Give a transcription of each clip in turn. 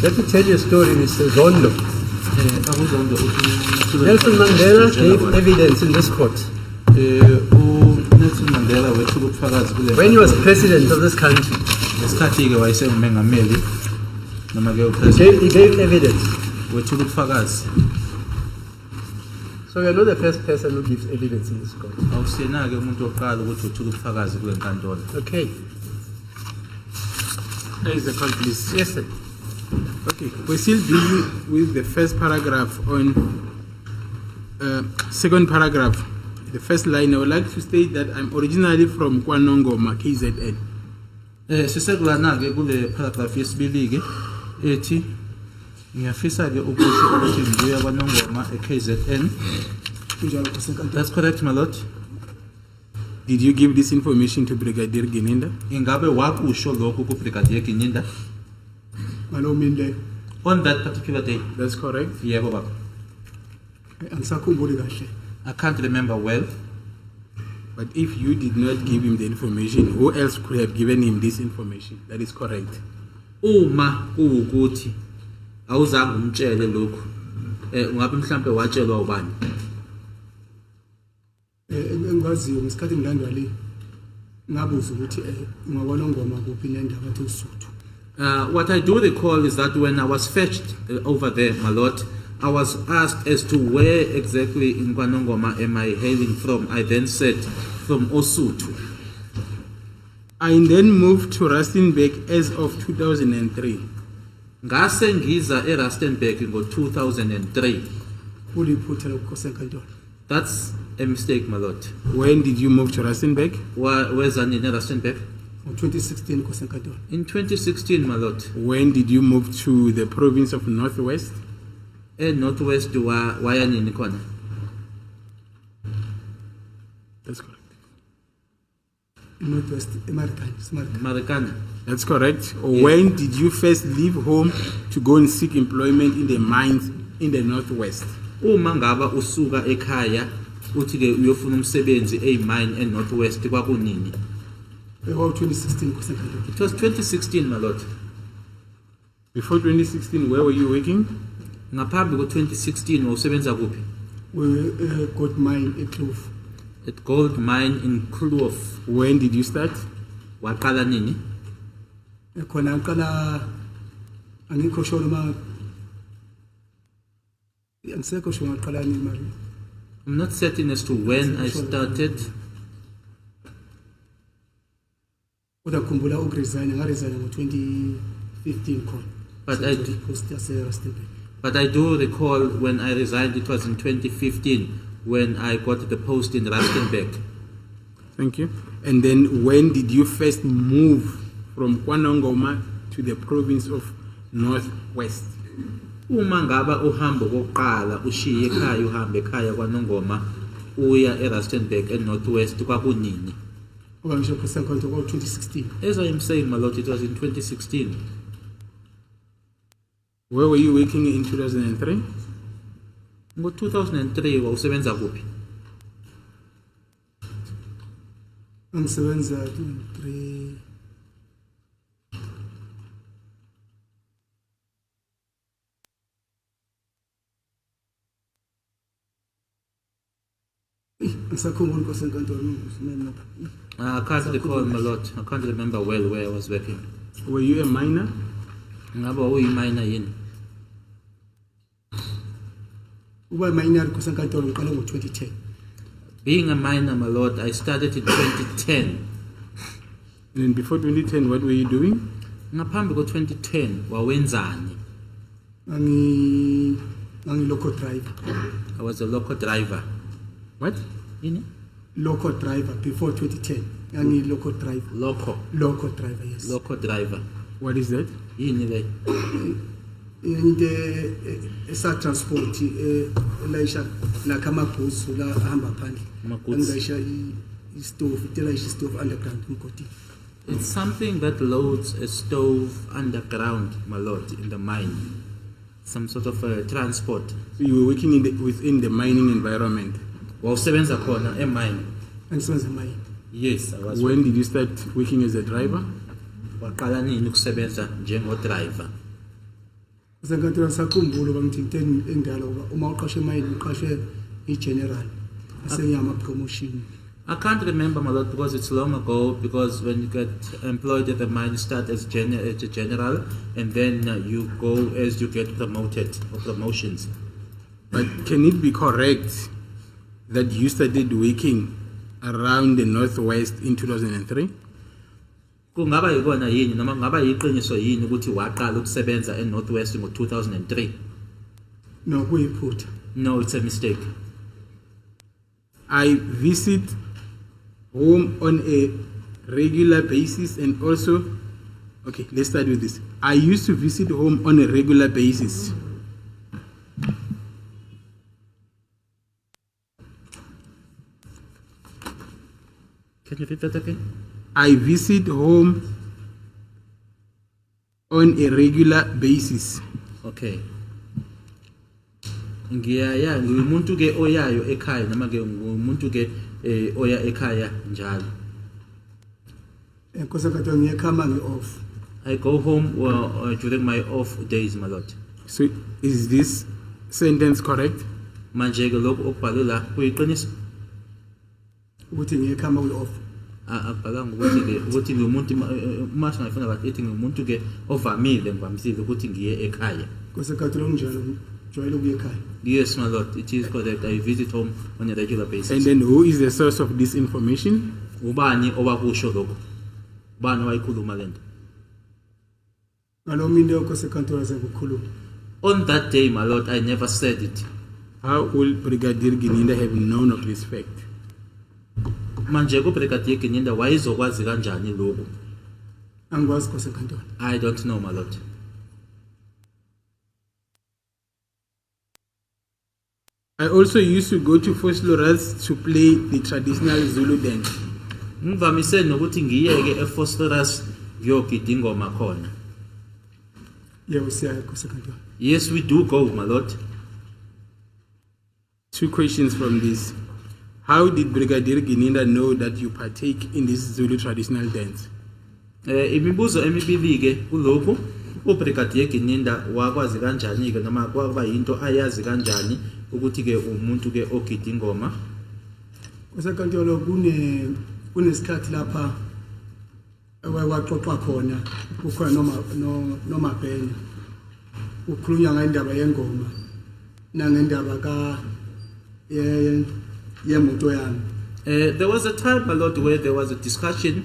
Let me tell you a story, Mr. Zondo. Nelson Mandela gave evidence in this court. When he was president of this country, he gave evidence. So you're not the first person who gives evidence in this court. Okay. There is the call, please. Yes, sir. Okay, we're still busy with the first paragraph on second paragraph. The first line, I would like to state that I'm originally from Kwanongoma, KZN. Sisekulana-ke kule paragraph yesibili-ke ethi ngiyafisa-ke ukusho ukuthi ngibuya kwaNongoma eKZN. That's correct, my lord. Did you give this information to Brigadier Gininda? Ingabe wakusho lokho kuBrigadier Gininda on that particular day? That's correct. Yebo baba. I can't remember well. But if you did not give him the information, who else could have given him this information? That is correct. Uma kuwukuthi awuzange umtshele lokho, ungabe mhlambe watshelwa ubani? Engaziyo ngesikhathi ngilanda le ngabuza ukuthi ngakwaNongoma kuphi nendawo athi uSuthu. What I do recall is that when I was fetched over there, my lord, I was asked as to where exactly in KwaNongoma am I hailing from. I then said from Osuthu. I then moved to Rustenburg as of 2003. Ngase ngiza eRustenburg ngo 2003. Uliphutha lokho senkantolo. That's a mistake, my lord. When did you move to Rustenburg? Where's in Rustenburg? In 2016 kosenkantolo. In 2016, my lord. When did you move to the province of Northwest? Northwest waya nini khona? That's correct. Northwest Marikana. That's correct. Yes. When did you first leave home to go and seek employment in the mines in the Northwest? Uma ngaba usuka ekhaya uthi ke uyofuna umsebenzi mine eNorthwest kwakunini? 2016 kosenkantolo. It was 2016, my lord. Before 2016, where were you working? Ngaphambi ko-2016 wawusebenza kuphi? We gold mine at Kloof. At gold mine in Kloof. When did you start? Waqala nini? Khona ngaqala angikho sure noma angisekho sure ngaqala nini manje. I'm not certain as to when I started. Udakhumbula ukuresign ngaresign ngo-2015 khona. But I do recall when I resigned, it was in 2015 when I got the post in Rustenburg. Thank you. And then when did you first move from KwaNongoma to the province of Northwest? Uma ngaba uhambo kokuqala ushiye ekhaya uhambe ekhaya kwaNongoma uya eRustenburg eNorthwest kwakunini? 2016. As I am saying, my lord, it was in 2016. Where were you working in 2003? Ngo 2003 wawusebenza kuphi? Angisebenza 2003. I can't recall, my lord. I can't remember well where I was working. Were you a miner? Ngaba uyiminer yini? Being a miner, my lord, I started in 2010. And before 2010, what were you doing? Ngaphambi ko 2010 wawenzani? Local driver. I was a local driver. What? Yini? Local driver before 2010. Local driver. Local driver, yes. Local driver. What is that? Yini le? In the transport laisha la kama bus la hamba phandle. Laisha stove, laisha stove underground mkoti. It's something that loads a stove underground, my lord, in the mine. Some sort of transport. So you were working within the mining environment? Wawusebenza khona e mine. Angisebenza mine. Yes, I was. When did you start working as a driver? waqala nini ukusebenza njengodriver? Senkantolo sakhumbula bangithinta endala ngoba uma uqashe emayini uqashe i-general asenyama promotion. I can't remember, my lord, because it's long ago. Because when you get employed at the mine, you start as a general, and then you go as you get promoted or promotions. But can it be correct that you started working around the Northwest in 2003? Kungaba yikona yini noma kungaba yiqiniso yini ukuthi waqala ukusebenza eNorthwest ngo-2003? No, kuyiphutha. No, it's a mistake. I visit home on a regular basis, and also, okay, let's start with this. I used to visit home on a regular basis. Can you repeat that again? I visit home on a regular basis. Okay. Ngiyaya ngumuntu ke oyayo ekhaya noma ke ngumuntu ke oya ekhaya njalo. Senkantolo ngiyekhama nge-off. I go home during my off days, my lord. So is this sentence correct? Manje ke lokho okubhalwe la kuyiqiniso? Ukuthi ngiyekhama kwi-off. Akubhalanga ukuthi ngumuntu uma singafuna kahle ethi ngumuntu ke ngivamisile ukuthi ngiye ekhaya. Senkantolo njalo jwayele ukuya ekhaya. Yes, my lord, it is correct. I visit home on a regular basis. And then who is the source of this information? Ubani owakusho lokho? Ubani owayikhuluma lento? Ngalo mini yokho senkantolo sengikhuluma. On that day, my lord, I never said it. How would Brigadier Gininda have known of this fact? Manje kuBrigadier Gininda wayezokwazi kanjani lokho? Angikwazi senkantolo. I don't know, my lord. I also used to go to Vosloorus to play the traditional Zulu dance. Ngivamise nokuthi ngiyeke eFosloorus ngiyogida ingoma khona. Yebo siya senkantolo. Yes, we do go, my lord. Two questions from this. How did Brigadier Gininda know that you partake in this Zulu traditional dance? Imibuzo emibili ke kulokho uBrigadier Gininda wakwazi kanjani ke noma kwaba into ayazi kanjani ukuthi ke umuntu ke ogida ingoma? Senkantolo kunesikhathi lapha ewaxoxa khona kukhona noma bhenya ukhulunywa ngendaba yengoma nangendaba ka yemoto yami. There was a time, my lord, where there was a discussion.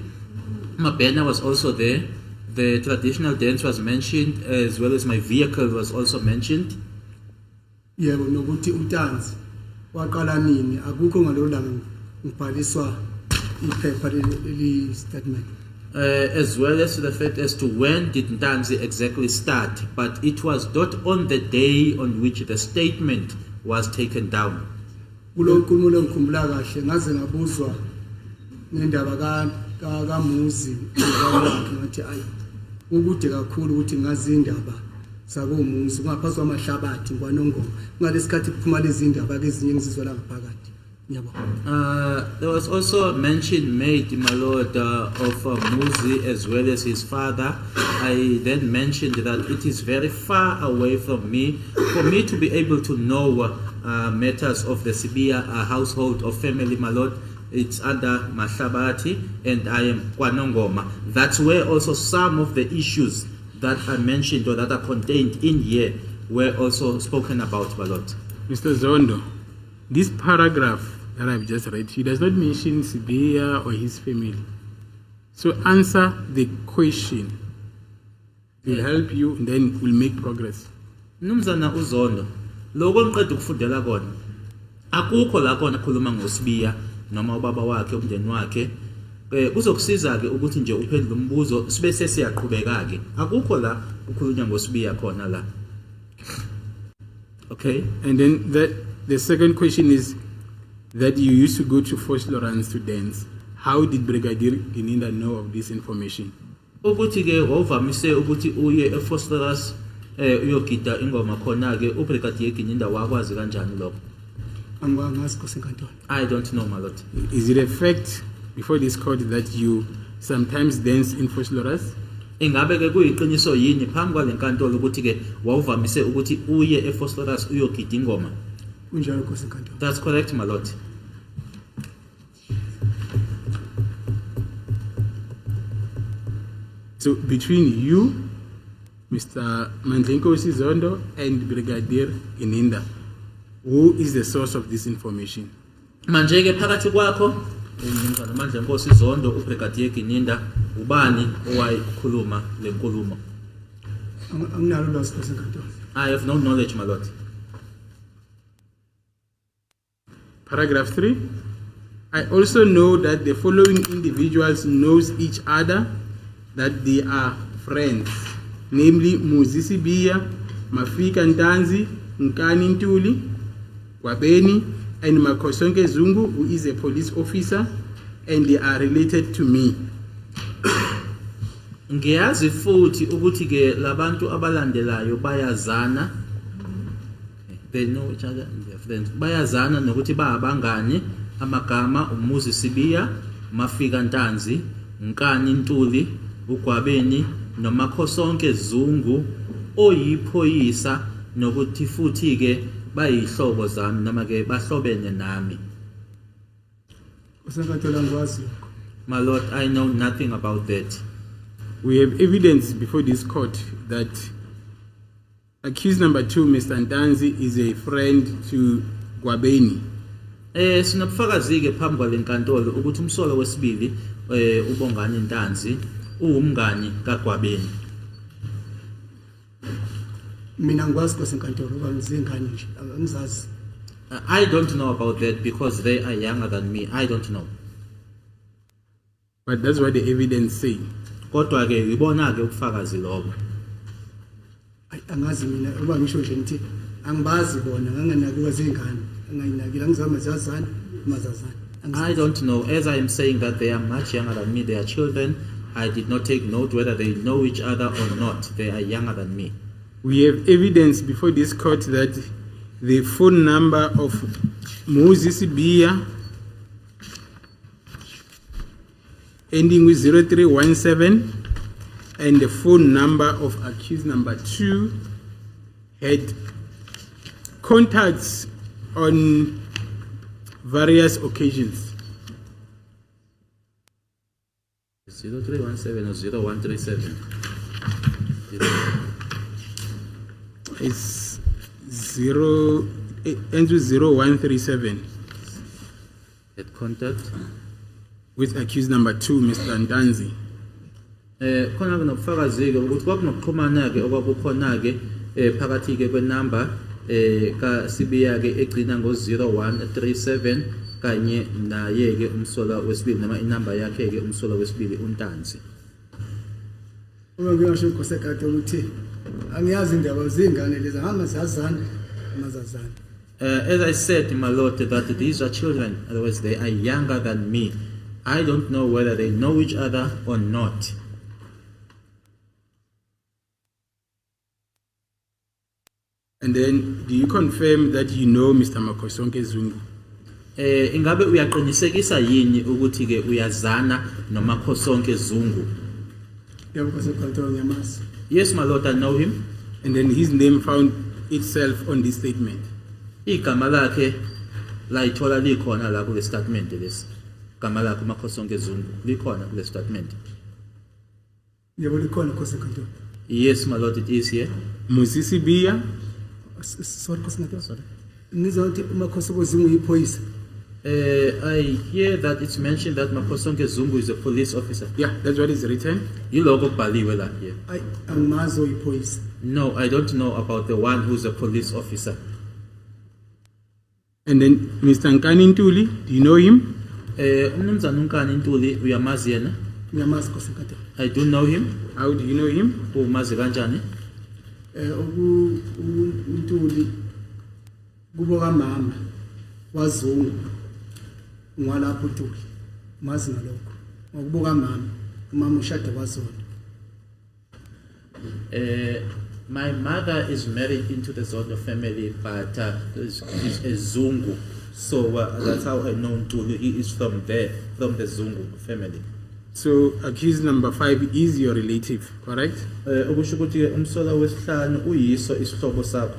Mabena was also there. The traditional dance was mentioned, as well as my vehicle was also mentioned. Yebo nokuthi utanzi waqala nini akukho ngalolu langa ngibhaliswa iphepha leli statement. As well as the fact as to when did Ntanzi exactly start, but it was not on the day on which the statement was taken down. Kulokhu ngikhumbula kahle ngaze ngabuzwa ngendaba kaMuzi ngathi ayi ukude kakhulu ukuthi ngazi indaba sakoMuzi ngaphansi kwamahlabathi kwanongoma ngalesikhathi kuphuma lezi indaba ke ezinye ngizizwa la ngaphakathi. There was also mention made, my lord, of Muzi as well as his father. I then mentioned that it is very far away from me for me to be able to know matters of the Sibia household or family, my lord. It's under Mahlabati and I am Kwanongoma. That's where also some of the issues that are mentioned or that are contained in here were also spoken about, my lord. Mr. Zondo, this paragraph that I've just read, he does not mention Sibia or his family. So answer the question. It will help you and then we'll make progress. Mnumzana uZondo, lokho ngiqeda ukufundela kona. Akukho la khona khuluma ngoSibiya noma ubaba wakhe umndeni wakhe. Kuzokusiza ke ukuthi nje uphendule umbuzo sibe sesiyaqhubeka ke. Akukho la ukukhulunywa ngoSibiya khona la. Okay? And then the second question is that you used to go to Vosloorus to dance. How did Brigadier Gininda know of this information? Ukuthi ke wavamise ukuthi uye eVosloorus uyogida ingoma khona ke uBrigadier Gininda wakwazi kanjani lokho? Angikwazi senkantolo. I don't know, my lord. Is it a fact before this court that you sometimes dance in Vosloorus? Ingabe ke kuyiqiniso yini phambi kwalenkantolo ukuthi ke wawuvamise ukuthi uye eFosloras uyogida ingoma? kunjalo Nkosi enkantolo. That's correct, my lord. So between you, Mr. Mandlenkosi Zondo, and Brigadier Ininda, who is the source of this information? Manje ke phakathi kwakho umnumzana Mandlenkosi Zondo uBrigadier Gininda ubani owayikhuluma lenkulumo? Anginalo ulwazi Nkosi enkantolo. I have no knowledge, my lord. Paragraph 3. I also know that the following individuals knows each other, that they are friends, namely Muzisi Bia, Mafika Ntanzi, Nkani Ntuli, Gwabeni, and Makosonke Zungu, who is a police officer, and they are related to me. Ngiyazi futhi ukuthi ke labantu abalandelayo bayazana. They know each other and their friends. Bayazana nokuthi baabangani amagama Umuzi Sibiya, Mafika Ntanzi, Nkani Ntuli, uGwabeni noMakhosonke Zungu oyiphoyisa nokuthi futhi ke bayihlobo zami noma ke bahlobene nami. Nkosi enkantolo angikwazi. My lord, I know nothing about that. We have evidence before this court that accused number 2, Mr. Ntanzi, is a friend to Gwabeni. Sinobufakazi ke phambi kwalenkantolo ukuthi umsolo wesibili uBongani Ntanzi uwumngani kaGwabeni. Mina angikwazi Nkosi enkantolo ngoba ngizingane nje angizazi. I don't know about that because they are younger than me. I don't know. But that's what the evidence say. Kodwa ke ibona ke ubufakazi lobo. Angazi mina uba ngisho nje ngithi angibazi bona ngangenaki kwezingane angayinakile angizama zazana mazazana. I don't know. As I am saying that they are much younger than me, they are children. I did not take note whether they know each other or not. They are younger than me. We have evidence before this court that the phone number of Moses Bia, ending with 0317, and the phone number of accused number 2 had contacts on various occasions. 0317 or 0137. It's it ends with 0137 At contact. with accused number 2, Mr. Ntanzi. Khona kunobufakazi ke ukuthi kwakunokuxhumana ke okwakukhona ke phakathi ke kwenumber ka Sibiya ke egcina ngo0137 kanye naye ke umsola wesibili noma inumber yakhe ke umsola wesibili uNtanzi. Uma ngiyasho Nkosi enkantolo ukuthi angiyazi indaba zingane lezi hamba zazana mazazana. As I said, my lord, that these are children, otherwise they are younger than me. I don't know whether they know each other or not. And then, do you confirm that you know Mr. Makosonke Zungu? Ingabe uyaqinisekisa yini ukuthi ke uyazana noMakhosonke Zungu? Yebo Nkosi enkantolo ngiyamazi. Yes, my lord, I know him. And then his name found itself on this statement. Igama lakhe layithola likhona la kule statement lesi. Igama lakhe uMakhosonke Zungu likhona kule statement. Yebo likhona Nkosi enkantolo. Yes, my lord, it is here. Musisi Bia, Sorry Nkosi enkantolo. Sorry. Ngizothi uMakhosonke Zungu uyiphoyisa. I hear that it's mentioned that Makhosonke Zungu is a police officer. yeah, that's what is written. Yiloko kubhaliwe la here. Angimazi uyiphoyisa. No, I don't know about the one who's a police officer. And then Mr. Nkani Ntuli, do you know him? Umnumzana uNkani Ntuli uyamazi yena? Ngiyamazi Nkosi enkantolo. I do know him. How do you know him? Umazi kanjani? Untuli kubo kamama waZungu ngwalapho Ntuli. Mazi ngalokho. Ngokubo kamama umama ushada kwaZondo. My mother is married into the Zondo family, but is a Zungu. So that's how I know Ntuli. He is from there, from the Zungu family. So accused number 5 is your relative, correct? Okusho ukuthi ke umsola wesihlanu uyiso isihlobo sakho.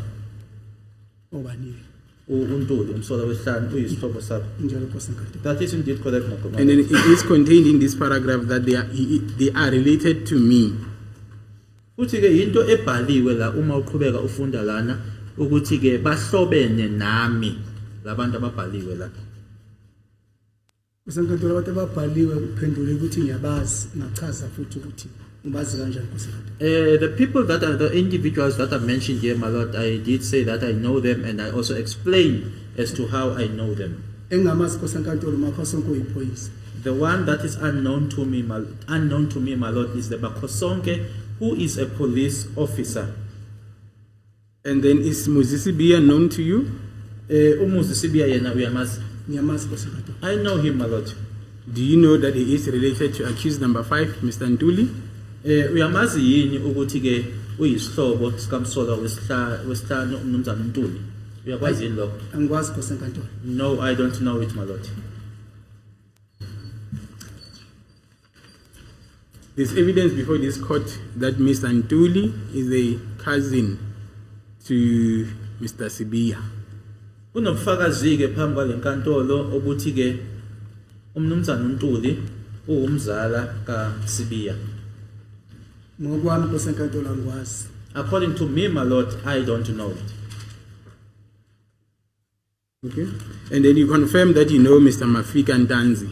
obani uNtuli umsola wesihlanu uyisihlobo sakho. njalo Nkosi enkantolo. That is indeed correct, Makoma. And then it is contained in this paragraph that they are related to me. Futhi ke into ebhaliwe la uma uqhubeka ufunda lana ukuthi ke bahlobene nami labantu ababhaliwe la. Nkosi enkantolo abantu ababhaliwe uphendule ukuthi ngiyabazi ngachaza futhi ukuthi ubazi kanjani Nkosi enkantolo. The people that are the individuals that are mentioned here, my Lord, I did say that I know them, and I also explained as to how I know them. Engamazi Nkosi enkantolo Makhosonke uyiphoyisa. The one that is unknown to me, my Lord, is the Bakosonke, who is a police officer. And then is Moses Bia known to you? Umuzi Sibia yena uyamazi. Ngiyamazi Nkosi enkantolo. I know him, my Lord. Do you know that he is related to accused number 5, Mr. Ntuli? Uyamazi yini ukuthi ke uyisihlobo sikamsola wesihlanu umnumzana uNtuli? Uyakwazi yini lokho? Angikwazi Nkosi enkantolo. No, I don't know it, my Lord. There's evidence before this court that Mr. Ntuli is a cousin to Mr. Sibia. Kunobufakazi ke phambi kwalenkantolo ukuthi ke umnumzana uNtuli uwumzala kaSibia. Ngokwami Nkosi enkantolo angikwazi. According to me, my Lord, I don't know it. Okay. And then you confirm that you know Mr. Mafika Ntanzi.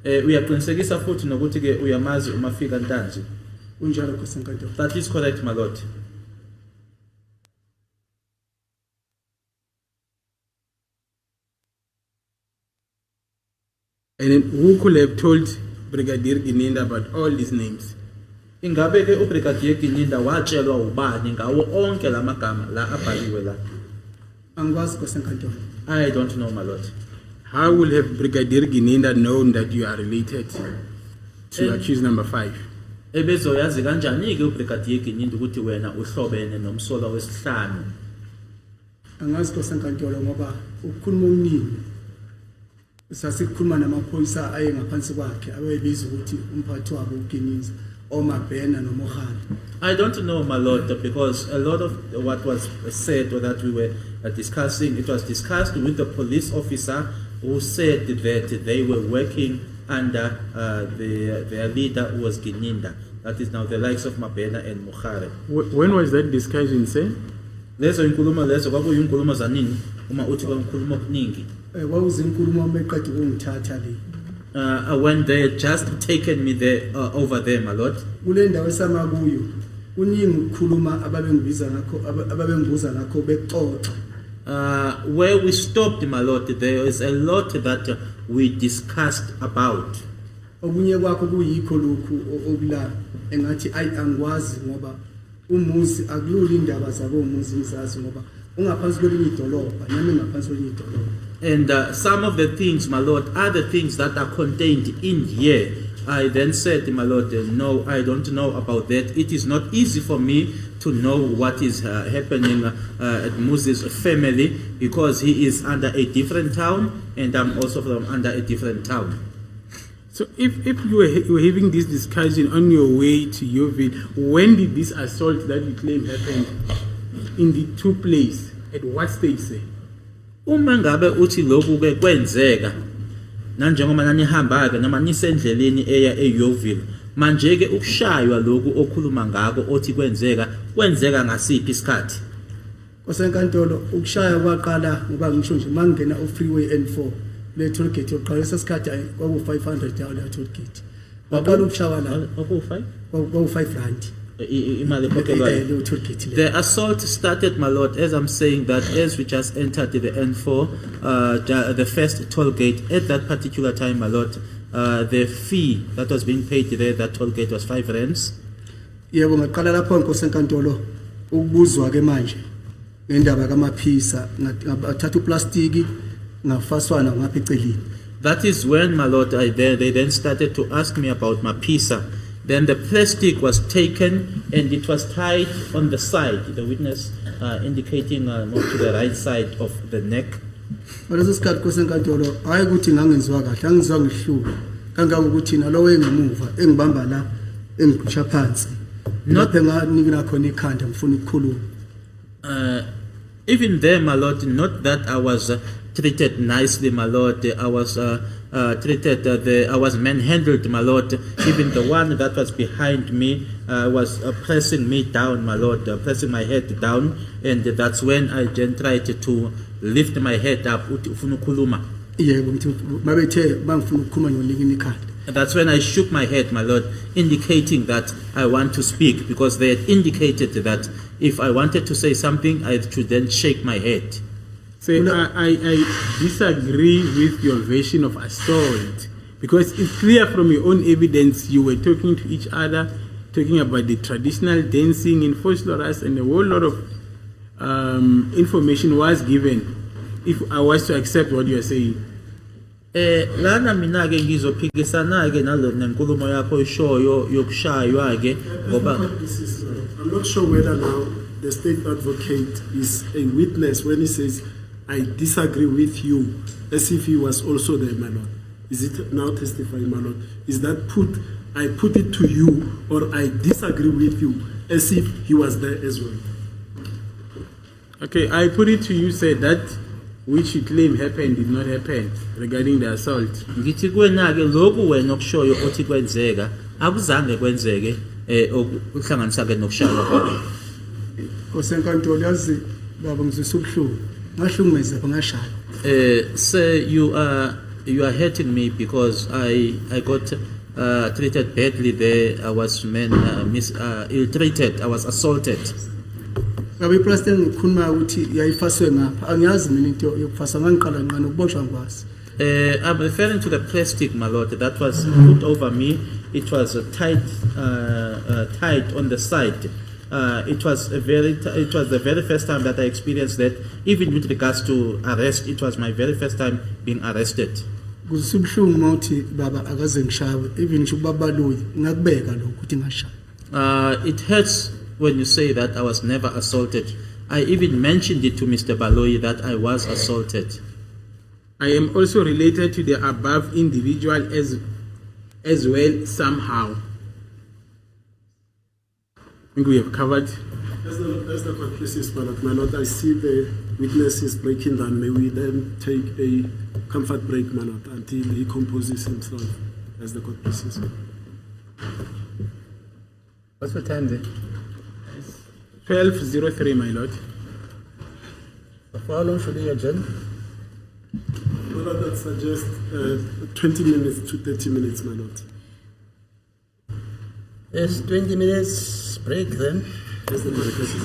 Uyaqinisekisa futhi nokuthi ke uyamazi uMafika Ntanzi. Unjalo Nkosi enkantolo. That is correct, my Lord. And then who could have told Brigadier Gininda about all these names? Ingabe ke uBrigadier Gininda watshelwa ubani ngawo onke lamagama la abhaliwe la? Angikwazi Nkosi enkantolo. I don't know, my Lord. How will have Brigadier Gininda known that you are related to accused number 5? Ebezoyazi kanjani ke uBrigadier Gininda ukuthi wena uhlobene nomsola wesihlanu? Angazi Nkosi enkantolo ngoba ukukhuluma omningi. Sasikhuluma namaphoyisa aye ngaphansi kwakhe abebiza ukuthi umphathi wabo uGeniza oMabhena noMohana. I don't know, my Lord, because a lot of what was said or that we were discussing, it was discussed with the police officer who said that they were working under their leader, who was Gininda. That is now the likes of Mabhena and Mohare. When was that discussion, sir? Lezo inkulumo lezo kwakuyinkulumo zanini uma uthi kwakukhuluma okuningi. Wawuzinkulumo omeqedwe ukungithatha le. When they had just taken me there over there, my Lord. Kule ndawo esama kuyo kuningi ukukhuluma ababengibuza ngakho bexoxa. Where we stopped, my Lord, there is a lot that we discussed about. Okunye kwakho kuyikho lokhu okula engathi angikwazi ngoba umuzi akulula indaba zabo umuzi ngizazi ngoba ungaphansi kwelinye idolobha nami ngaphansi kwelinye idolobha. And some of the things, my Lord, are the things that are contained in here. I then said, my Lord, no, I don't know about that. It is not easy for me to know what is happening at Moses' family because he is under a different town and I'm also from under a different town. So if you were having this discussion on your way to Yeovil, when did this assault that you claim happened in the two places? At what stage, sir? Uma ngabe uthi lokhu ke kwenzeka nanjengoba nanihamba ke noma nisendleleni eya eYoville manje ke ukushaywa lokhu okhuluma ngako othi kwenzeka ngasiphi isikhathi? Osenkantolo ukushaya kwaqala ngoba ngisho nje mangena freeway N4 le toll gate yoqala sesikhathi kwaku 500 yawo le toll gate. Waqala ukushaya la Kwaku 5? kwaku 5 rand. The assault started, my Lord, as I'm saying that as we just entered the N4, the first toll gate, at that particular time, my Lord, the fee that was being paid there, that toll gate was 5 rands. Yebo ngaqala lapho Nkosi enkantolo ukubuzwa ke manje ngendaba kamaphisa ngathatha uplastiki ngafaswana ngapha eceleni. That is when, my Lord, they then started to ask me about my pizza. Then the plastic was taken and it was tied on the side, the witness indicating more to the right side of the neck. Ngaleso sikhathi Nkosi enkantolo hayi ukuthi ngangenziwa kahle angizwa ngihluka kangangokuthi nalowo engemuva engibamba la engigqisha phansi lapho enganikina khona ikhanda ngifuna ukukhuluma. Even there, my Lord, not that I was treated nicely, my Lord. I was treated, I was manhandled, my Lord. Even the one that was behind me was pressing me down, my Lord, pressing my head down. And that's when I then tried to lift my head up. Yebo ngithi mabethe bangifuna ukukhuluma ngolikini ikhanda. That's when I shook my head, my Lord, indicating that I want to speak, because they had indicated that if I wanted to say something, I should then shake my head. So I disagree with your version of assault, because it's clear from your own evidence you were talking to each other, talking about the traditional dancing in Vosloorus, and a whole lot of information was given if I was to accept what you are saying. Lana mina ke ngizophikisana ke nalo nenkulumo yakho ishoyo yokushaywa ke ngoba I'm not sure whether now the state advocate is a witness when he says I disagree with you, as if he was also there, my Lord. Is it now testifying, my Lord? Is that I put it to you, or I disagree with you, as if he was there as well? Okay, I put it to you, say that which you claim happened did not happen regarding the assault. Ngithi kuwena ke lokhu wena okushoyo othi kwenzeka akuzange kwenzeke ukuhlanganisa ke nokushaywa kwakho. Kosenkantolo yazi baba ngizwisa ubuhlungu. Ngahlukumeza ngashaya. Sir, you are hurting me because I got treated badly there. I was ill-treated. I was assaulted. Ngabe president ngikhuluma ukuthi yayifaswe ngapha angiyazi mina into yokufasa ngangiqala nqana ukuboshwa ngwazi. I'm referring to the plastic, my Lord, that was put over me. It was tied on the side. It was the very first time that I experienced that. Even with regards to arrest, it was my very first time being arrested. Kusubuhlungu mawuthi baba akaze ngishawe even ngisho babaloyi ngakubeka lokho ukuthi ngashawa. It hurts when you say that I was never assaulted. I even mentioned it to Mr. Baloyi that I was assaulted. I am also related to the above individual as well somehow. I think we have covered. As the court pleases, my Lord, I see the witness is breaking down. May we then take a comfort break, my Lord, until he composes himself, as the court pleases. What's the time there? 12:03, my Lord. For how long should we adjourn? My Lord, that suggests 20 minutes to 30 minutes, my Lord. Yes, 20 minutes break then. As the court pleases.